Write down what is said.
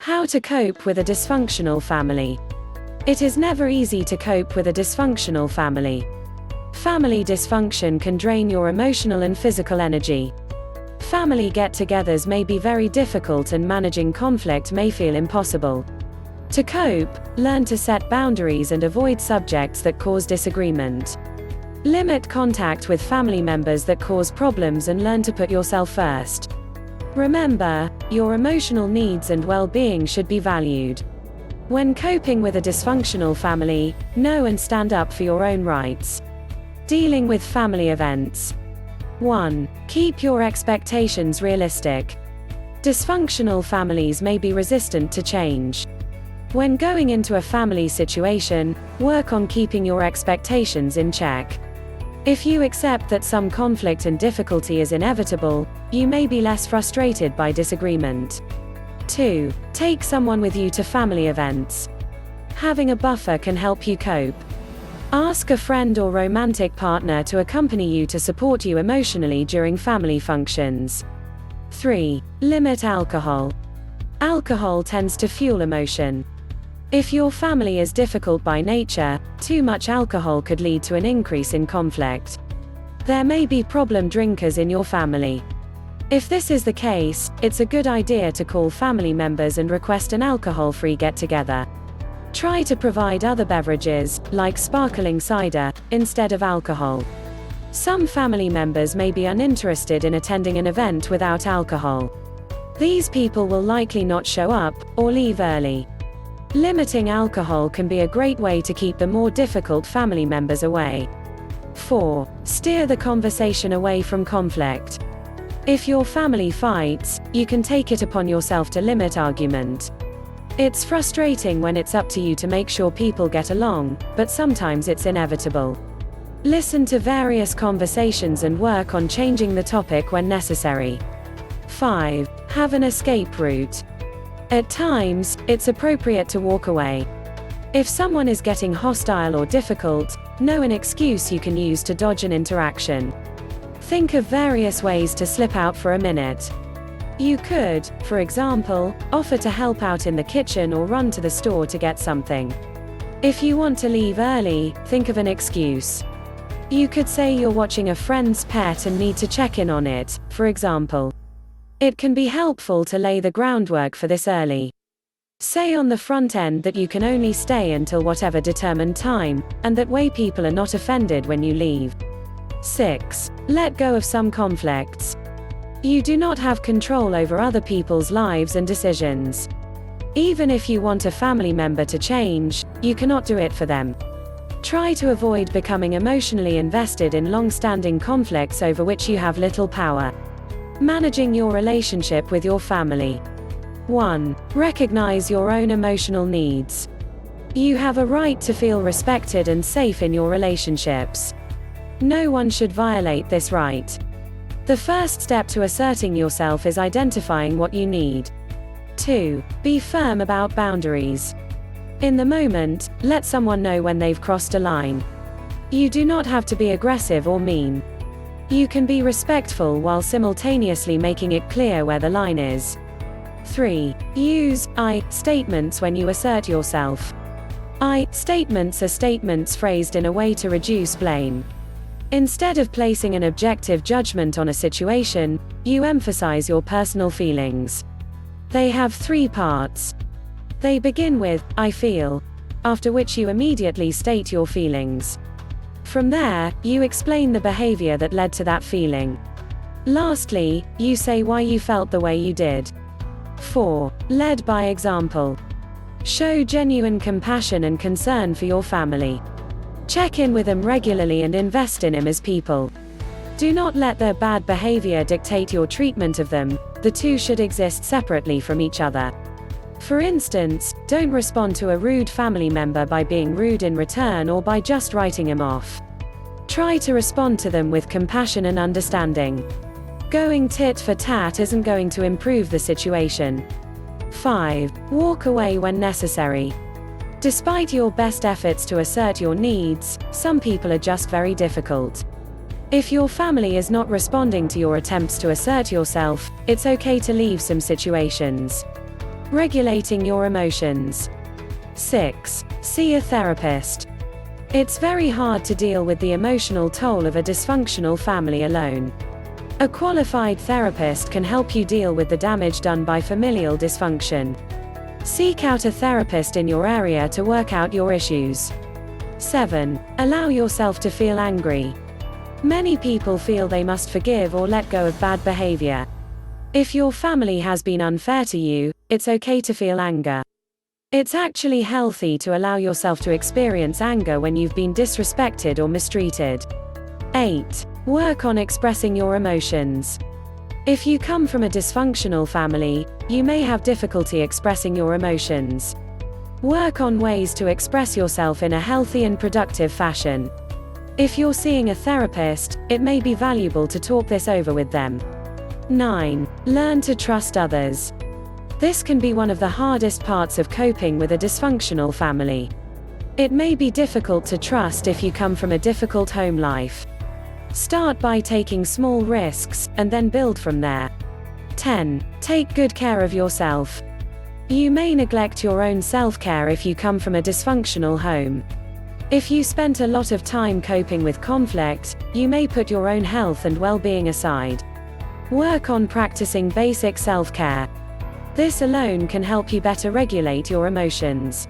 How to cope with a dysfunctional family. It is never easy to cope with a dysfunctional family. Family dysfunction can drain your emotional and physical energy. Family get-togethers may be very difficult and managing conflict may feel impossible. To cope, learn to set boundaries and avoid subjects that cause disagreement. Limit contact with family members that cause problems and learn to put yourself first. Remember, your emotional needs and well-being should be valued. When coping with a dysfunctional family, know and stand up for your own rights. Dealing with family events. 1. Keep your expectations realistic. Dysfunctional families may be resistant to change. When going into a family situation, work on keeping your expectations in check. If you accept that some conflict and difficulty is inevitable, you may be less frustrated by disagreement. 2. Take someone with you to family events. Having a buffer can help you cope. Ask a friend or romantic partner to accompany you to support you emotionally during family functions. 3. Limit alcohol. Alcohol tends to fuel emotion. If your family is difficult by nature, too much alcohol could lead to an increase in conflict. There may be problem drinkers in your family. If this is the case, it's a good idea to call family members and request an alcohol-free get-together. Try to provide other beverages, like sparkling cider, instead of alcohol. Some family members may be uninterested in attending an event without alcohol. These people will likely not show up, or leave early. Limiting alcohol can be a great way to keep the more difficult family members away. 4. Steer the conversation away from conflict. If your family fights, you can take it upon yourself to limit argument. It's frustrating when it's up to you to make sure people get along, but sometimes it's inevitable. Listen to various conversations and work on changing the topic when necessary. 5. Have an escape route. At times, it's appropriate to walk away. If someone is getting hostile or difficult, know an excuse you can use to dodge an interaction. Think of various ways to slip out for a minute. You could, for example, offer to help out in the kitchen or run to the store to get something. If you want to leave early, think of an excuse. You could say you're watching a friend's pet and need to check in on it, for example. It can be helpful to lay the groundwork for this early. Say on the front end that you can only stay until whatever determined time, and that way people are not offended when you leave. 6. Let go of some conflicts. You do not have control over other people's lives and decisions. Even if you want a family member to change, you cannot do it for them. Try to avoid becoming emotionally invested in long-standing conflicts over which you have little power. Managing your relationship with your family. 1. Recognize your own emotional needs. You have a right to feel respected and safe in your relationships. No one should violate this right. The first step to asserting yourself is identifying what you need. 2. Be firm about boundaries. In the moment, let someone know when they've crossed a line. You do not have to be aggressive or mean. You can be respectful while simultaneously making it clear where the line is. 3. Use I statements when you assert yourself. I statements are statements phrased in a way to reduce blame. Instead of placing an objective judgment on a situation, you emphasize your personal feelings. They have 3 parts. They begin with, I feel, after which you immediately state your feelings. From there, you explain the behavior that led to that feeling. Lastly, you say why you felt the way you did. 4. Led by example. Show genuine compassion and concern for your family. Check in with them regularly and invest in them as people. Do not let their bad behavior dictate your treatment of them, the two should exist separately from each other. For instance, don't respond to a rude family member by being rude in return or by just writing him off. Try to respond to them with compassion and understanding. Going tit for tat isn't going to improve the situation. 5. Walk away when necessary. Despite your best efforts to assert your needs, some people are just very difficult. If your family is not responding to your attempts to assert yourself, it's okay to leave some situations. Regulating your emotions. 6. See a therapist. It's very hard to deal with the emotional toll of a dysfunctional family alone. A qualified therapist can help you deal with the damage done by familial dysfunction. Seek out a therapist in your area to work out your issues. 7. Allow yourself to feel angry. Many people feel they must forgive or let go of bad behavior. If your family has been unfair to you, it's okay to feel anger. It's actually healthy to allow yourself to experience anger when you've been disrespected or mistreated. 8. Work on expressing your emotions. If you come from a dysfunctional family, you may have difficulty expressing your emotions. Work on ways to express yourself in a healthy and productive fashion. If you're seeing a therapist, it may be valuable to talk this over with them. 9. Learn to trust others. This can be one of the hardest parts of coping with a dysfunctional family. It may be difficult to trust if you come from a difficult home life. Start by taking small risks, and then build from there. 10. Take good care of yourself. You may neglect your own self-care if you come from a dysfunctional home. If you spent a lot of time coping with conflict, you may put your own health and well-being aside. Work on practicing basic self-care. This alone can help you better regulate your emotions.